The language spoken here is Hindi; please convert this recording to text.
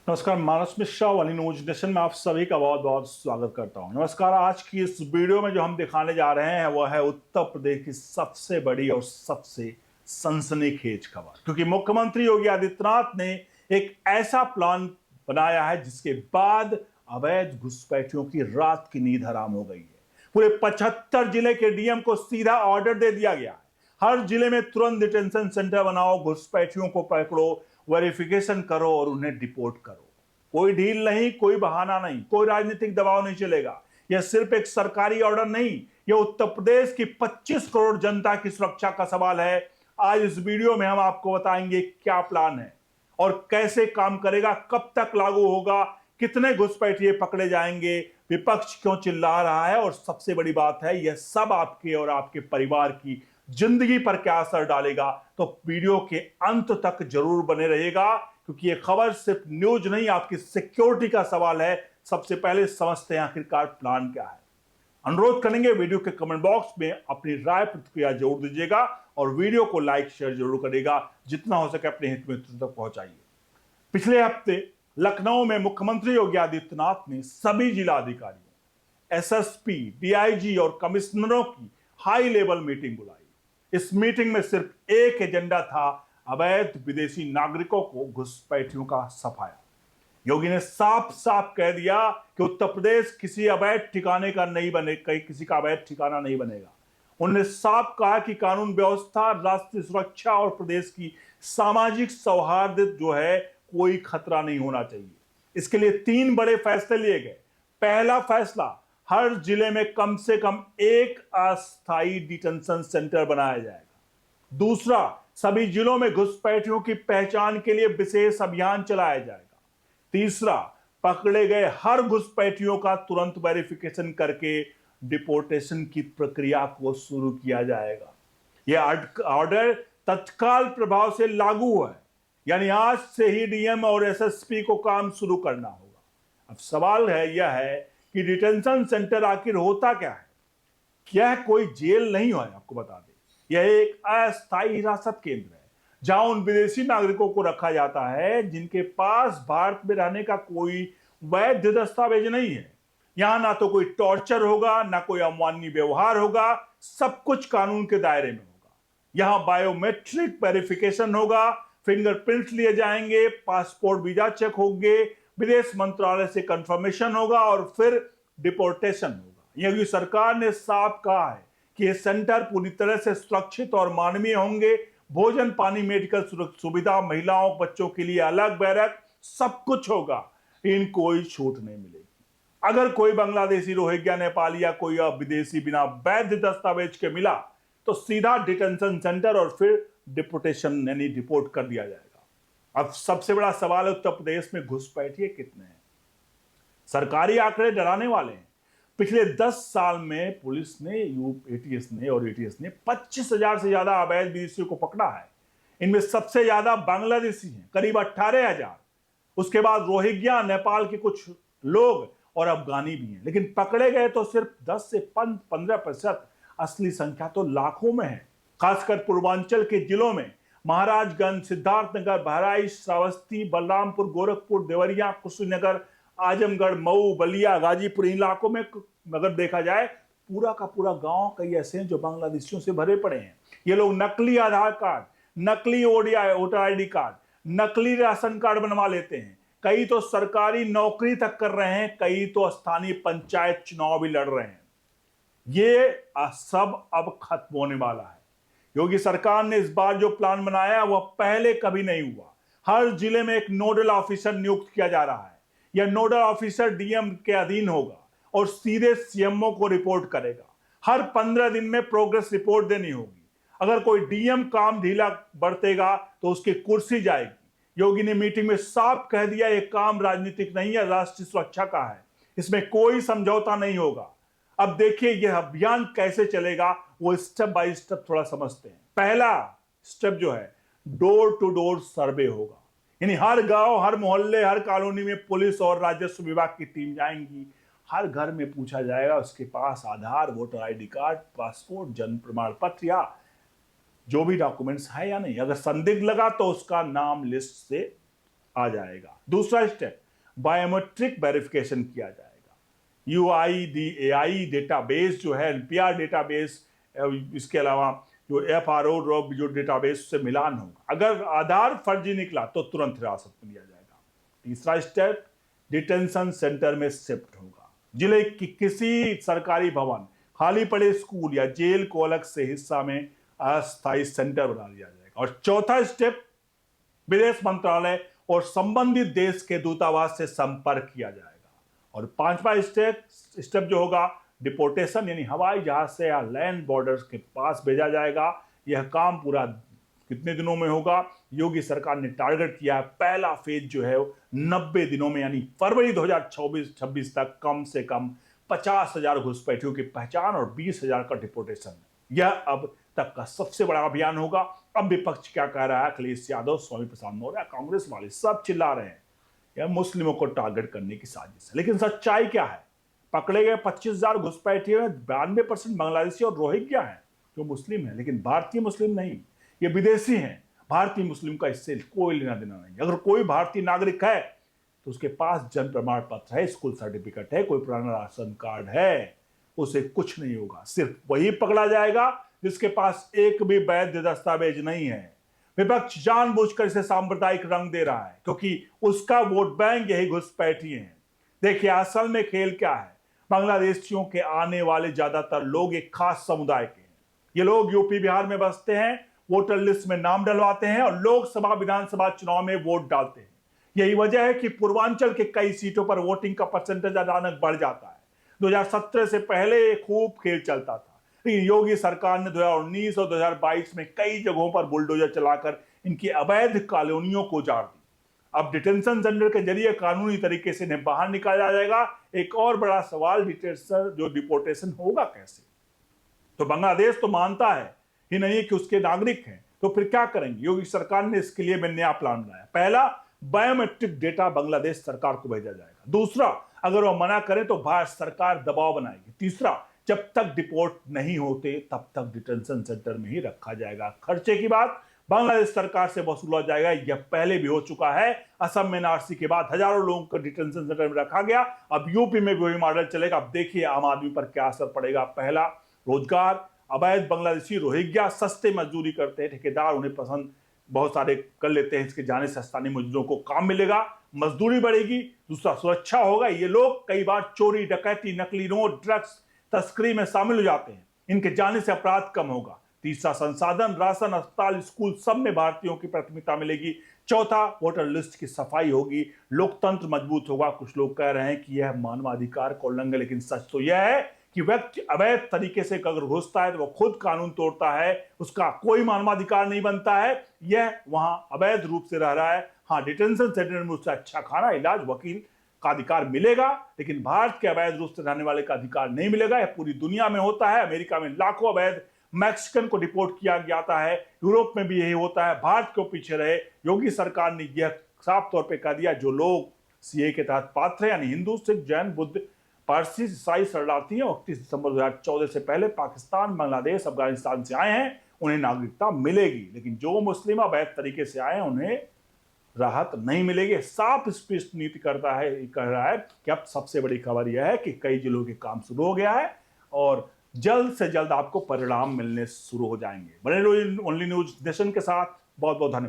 नमस्कार, मानस मिश्रा वाली न्यूज नेशन में आप सभी का बहुत बहुत स्वागत करता हूं। नमस्कार। आज की इस वीडियो में जो हम दिखाने जा रहे हैं वह है उत्तर प्रदेश की सबसे बड़ी और सबसे सनसनीखेज खबर, क्योंकि मुख्यमंत्री योगी आदित्यनाथ ने एक ऐसा प्लान बनाया है जिसके बाद अवैध घुसपैठियों की रात की नींद हराम हो गई है। पूरे 75 जिले के डीएम को सीधा ऑर्डर दे दिया गया है, हर जिले में तुरंत डिटेंशन सेंटर बनाओ, घुसपैठियों को पकड़ो, वेरिफिकेशन करो और उन्हें डिपोर्ट करो। कोई ढील नहीं, कोई बहाना नहीं, कोई राजनीतिक दबाव नहीं चलेगा। यह सिर्फ एक सरकारी ऑर्डर नहीं, यह उत्तर प्रदेश की 25 करोड़ जनता की सुरक्षा का सवाल है। आज इस वीडियो में हम आपको बताएंगे क्या प्लान है और कैसे काम करेगा, कब तक लागू होगा, कितने घुसपैठिए पकड़े जाएंगे, विपक्ष क्यों चिल्ला रहा है और सबसे बड़ी बात है यह सब आपके और आपके परिवार की जिंदगी पर क्या असर डालेगा। तो वीडियो के अंत तक जरूर बने रहेगा, क्योंकि ये खबर सिर्फ न्यूज नहीं, आपकी सिक्योरिटी का सवाल है। सबसे पहले समझते हैं आखिरकार प्लान क्या है। अनुरोध करेंगे वीडियो के कमेंट बॉक्स में अपनी राय प्रतिक्रिया जरूर दीजिएगा और वीडियो को लाइक शेयर जरूर करेगा। जितना हो सके अपने हित मित्रों तक पहुंचाइए। पिछले हफ्ते लखनऊ में मुख्यमंत्री योगी आदित्यनाथ ने सभी जिला अधिकारियों, एसएसपी, डीआईजी और कमिश्नरों की हाई लेवल मीटिंग बुलाई। इस मीटिंग में सिर्फ एक एजेंडा था, अवैध विदेशी नागरिकों को घुसपैठियों का सफाया। योगी ने साफ साफ कह दिया कि उत्तर प्रदेश किसी अवैध ठिकाने का नहीं बने, कहीं किसी का अवैध ठिकाना नहीं बनेगा। उन्होंने साफ कहा कि कानून व्यवस्था, राष्ट्रीय सुरक्षा और प्रदेश की सामाजिक सौहार्द जो है कोई खतरा नहीं होना चाहिए। इसके लिए 3 बड़े फैसले लिए गए। पहला फैसला, हर जिले में कम से कम एक अस्थायी डिटेंशन सेंटर बनाया जाएगा। दूसरा, सभी जिलों में घुसपैठियों की पहचान के लिए विशेष अभियान चलाया जाएगा। तीसरा, पकड़े गए हर घुसपैठियों का तुरंत वेरिफिकेशन करके डिपोर्टेशन की प्रक्रिया को शुरू किया जाएगा। यह ऑर्डर तत्काल प्रभाव से लागू है, यानी आज से ही डीएम और एसएसपी को काम शुरू करना होगा। अब सवाल यह है कि डिटेंशन सेंटर आखिर होता क्या है। क्या कोई जेल नहीं है, आपको बता दें, यह एक अस्थायी हिरासत केंद्र है जहां उन विदेशी नागरिकों को रखा जाता है जिनके पास भारत में रहने का कोई वैध दस्तावेज नहीं है। यहां ना तो कोई टॉर्चर होगा, ना कोई अमानवीय व्यवहार होगा, सब कुछ कानून के दायरे में होगा। यहां बायोमेट्रिक वेरिफिकेशन होगा, फिंगरप्रिंट लिए जाएंगे, पासपोर्ट वीजा चेक होंगे, विदेश मंत्रालय से कंफर्मेशन होगा और फिर डिपोर्टेशन होगा। योगी सरकार ने साफ कहा है कि ये सेंटर पूरी तरह से सुरक्षित और मानवीय होंगे। भोजन, पानी, मेडिकल सुविधा, महिलाओं बच्चों के लिए अलग बैरक, सब कुछ होगा। इन कोई छूट नहीं मिलेगी। अगर कोई बांग्लादेशी, रोहिंग्या, नेपाली या कोई विदेशी बिना वैध दस्तावेज के मिला तो सीधा डिटेंशन सेंटर और फिर डिपोर्टेशन यानी डिपोर्ट कर दिया जाएगा। अब सबसे बड़ा सवाल है, उत्तर प्रदेश में घुसपैठिए कितने हैं। सरकारी आंकड़े डराने वाले हैं। पिछले 10 साल में पुलिस ने, एटीएस ने 25,000 से ज्यादा अवैध विदेशियों को पकड़ा है। इनमें सबसे ज्यादा बांग्लादेशी हैं, करीब 18,000। उसके बाद रोहिंग्या, नेपाल के कुछ लोग और अफगानी भी हैं। लेकिन पकड़े गए तो सिर्फ 10 से 15%। असली संख्या तो लाखों में है। खासकर पूर्वांचल के जिलों में महाराजगंज, सिद्धार्थनगर, बहराइच, श्रावस्ती, बलरामपुर, गोरखपुर, देवरिया, कुशीनगर, आजमगढ़, मऊ, बलिया, गाजीपुर इलाकों में अगर देखा जाए पूरा का पूरा गांव कई ऐसे हैं जो बांग्लादेशियों से भरे पड़े हैं। ये लोग नकली आधार कार्ड, नकली वोटर आईडी कार्ड, नकली राशन कार्ड बनवा लेते हैं। कई तो सरकारी नौकरी तक कर रहे हैं, कई तो स्थानीय पंचायत चुनाव भी लड़ रहे हैं। ये सब अब खत्म होने वाला है। योगी सरकार ने इस बार जो प्लान बनाया वह पहले कभी नहीं हुआ। हर जिले में एक नोडल ऑफिसर नियुक्त किया जा रहा है। यह नोडल ऑफिसर डीएम के अधीन होगा और सीधे सीएमओ को रिपोर्ट करेगा। हर 15 दिन में प्रोग्रेस रिपोर्ट देनी होगी। अगर कोई डीएम काम ढीला बरतेगा तो उसकी कुर्सी जाएगी। योगी ने मीटिंग में साफ कह दिया, यह काम राजनीतिक नहीं है, राष्ट्रीय सुरक्षा का है। इसमें कोई समझौता नहीं होगा। अब देखिए यह अभियान कैसे चलेगा, वो स्टेप बाय स्टेप थोड़ा समझते हैं। पहला स्टेप जो है, डोर टू डोर सर्वे होगा। यानी हर गांव, हर मोहल्ले, हर कॉलोनी में पुलिस और राजस्व विभाग की टीम जाएंगी। हर घर में पूछा जाएगा उसके पास आधार, वोटर आईडी कार्ड, पासपोर्ट, जन्म प्रमाण पत्र या जो भी डॉक्यूमेंट्स है या नहीं। अगर संदिग्ध लगा तो उसका नाम लिस्ट से आ जाएगा। दूसरा स्टेप, बायोमेट्रिक वेरिफिकेशन किया जाएगा। UIDAI डेटाबेस जो है, NPR डेटाबेस, इसके अलावा जो FRO जो डेटाबेस से मिलान होगा। अगर आधार फर्जी निकला तो तुरंत हिरासत में लिया जाएगा। तीसरा स्टेप, डिटेंशन सेंटर में शिफ्ट होगा। जिले की किसी सरकारी भवन, खाली पड़े स्कूल या जेल को अलग से हिस्सा में अस्थायी सेंटर बना दिया जाएगा। और चौथा स्टेप, विदेश मंत्रालय और संबंधित देश के दूतावास से संपर्क किया जाएगा। और पांचवा स्टेप जो होगा, डिपोर्टेशन, यानी हवाई जहाज से या लैंड बॉर्डर्स के पास भेजा जाएगा। यह काम पूरा कितने दिनों में होगा? योगी सरकार ने टारगेट किया है, पहला फेज जो है 90 दिनों में, यानी फरवरी 2026 तक कम से कम 50,000 घुसपैठियों की पहचान और 20,000 का डिपोर्टेशन। यह अब तक का सबसे बड़ा अभियान होगा। अब विपक्ष क्या कह रहा है? अखिलेश यादव, स्वामी प्रसाद मौर्य, कांग्रेस वाले सब चिल्ला रहे हैं यह मुस्लिमों को टारगेट करने की साजिश है। लेकिन सच्चाई क्या है? पकड़े गए 25,000 घुसपैठियों में 92% बांग्लादेशी और रोहिंग्या हैं जो मुस्लिम हैं, लेकिन भारतीय मुस्लिम नहीं, ये विदेशी हैं। भारतीय मुस्लिम का इससे कोई लेना देना नहीं। अगर कोई भारतीय नागरिक है तो उसके पास जन्म प्रमाण पत्र है, स्कूल सर्टिफिकेट है, कोई पुराना राशन कार्ड है, उसे कुछ नहीं होगा। सिर्फ वही पकड़ा जाएगा जिसके पास एक भी वैध दस्तावेज नहीं है। विपक्ष जानबूझकर इसे सांप्रदायिक रंग दे रहा है क्योंकि उसका वोट बैंक यही घुसपैठी हैं। देखिए असल में खेल क्या है। बांग्लादेशियों के आने वाले ज्यादातर लोग एक खास समुदाय के हैं। ये लोग यूपी बिहार में बसते हैं, वोटर लिस्ट में नाम डलवाते हैं और लोकसभा विधानसभा चुनाव में वोट डालते हैं। यही वजह है कि पूर्वांचल के कई सीटों पर वोटिंग का परसेंटेज अचानक बढ़ जाता है। 2017 से पहले खूब खेल चलता था, लेकिन योगी सरकार ने 2019 और 2022 में कई जगहों पर बुलडोजर चलाकर इनकी अवैध कॉलोनियों को उजाड़ दी। अब डिटेंशन सेंटर के जरिए कानूनी तरीके से इन्हें बाहर निकाला जाएगा। एक और बड़ा सवाल, डिपोर्टेशन होगा कैसे? तो बांग्लादेश तो मानता है ही नहीं कि उसके नागरिक हैं, तो फिर क्या करेंगे? योगी सरकार ने इसके लिए में नया प्लान बनाया। पहला, बायोमेट्रिक डेटा बांग्लादेश सरकार को भेजा जाएगा। दूसरा, अगर वो मना करें तो भारत सरकार दबाव बनाएगी। तीसरा, जब तक डिपोर्ट नहीं होते तब तक डिटेंशन सेंटर में ही रखा जाएगा। खर्चे की बात बांग्लादेश सरकार से वसूला जाएगा। यह पहले भी हो चुका है। असम में एनआरसी के बाद हजारों लोगों को डिटेंशन सेंटर में रखा गया। अब यूपी में भी वही मॉडल चलेगा। अब देखिए आम आदमी पर क्या असर पड़ेगा। पहला, रोजगार, अवैध बांग्लादेशी रोहिंग्या सस्ते मजदूरी करते हैं, ठेकेदार उन्हें पसंद बहुत सारे कर लेते हैं, इसके जाने से स्थानीय मजदूरों को काम मिलेगा, मजदूरी बढ़ेगी। दूसरा, सुरक्षा होगा। ये लोग कई बार चोरी, डकैती, नकली नोट, ड्रग्स तस्करी में शामिल हो जाते हैं, इनके जाने से अपराध कम होगा। तीसरा, संसाधन, राशन, अस्पताल, स्कूल सब में भारतीयों की प्राथमिकता मिलेगी। चौथा, वोटर लिस्ट की सफाई होगी, लोकतंत्र मजबूत होगा। कुछ लोग कह रहे हैं कि यह मानवाधिकार का उल्लंघन, लेकिन सच तो यह है कि व्यक्ति अवैध तरीके से अगर घुसता है तो वो खुद कानून तोड़ता है, उसका कोई मानवाधिकार नहीं बनता है। यह वहां अवैध रूप से रह रहा है। हाँ, डिटेंशन सेंटर में उससे अच्छा खाना, इलाज, वकील का अधिकार मिलेगा, लेकिन भारत के अवैध रूप से रहने वाले का अधिकार नहीं मिलेगा। यह पूरी दुनिया में होता है। अमेरिका में लाखों अवैध मैक्सिकन को डिपोर्ट किया जाता है, यूरोप में भी यही होता है। भारत को पीछे रहे। योगी सरकार ने यह साफ तौर पे कह दिया, जो लोग सीए के तहत पात्र हैं, यानी हिंदू, सिख, जैन, बुद्ध, पारसी, ईसाई शरणार्थी हैं, 31 दिसंबर 2014 से पहले पाकिस्तान, बांग्लादेश, अफगानिस्तान से आए हैं, उन्हें नागरिकता मिलेगी। लेकिन जो मुस्लिम अवैध तरीके से आए हैं उन्हें राहत नहीं मिलेगी। साफ स्पष्ट नीति करता है, कह रहा है कि अब सबसे बड़ी खबर यह है कि कई जिलों के काम शुरू हो गया है और जल्द से जल्द आपको परिणाम मिलने शुरू हो जाएंगे। बने रहिए ओनली न्यूज नेशन के साथ। बहुत बहुत धन्यवाद।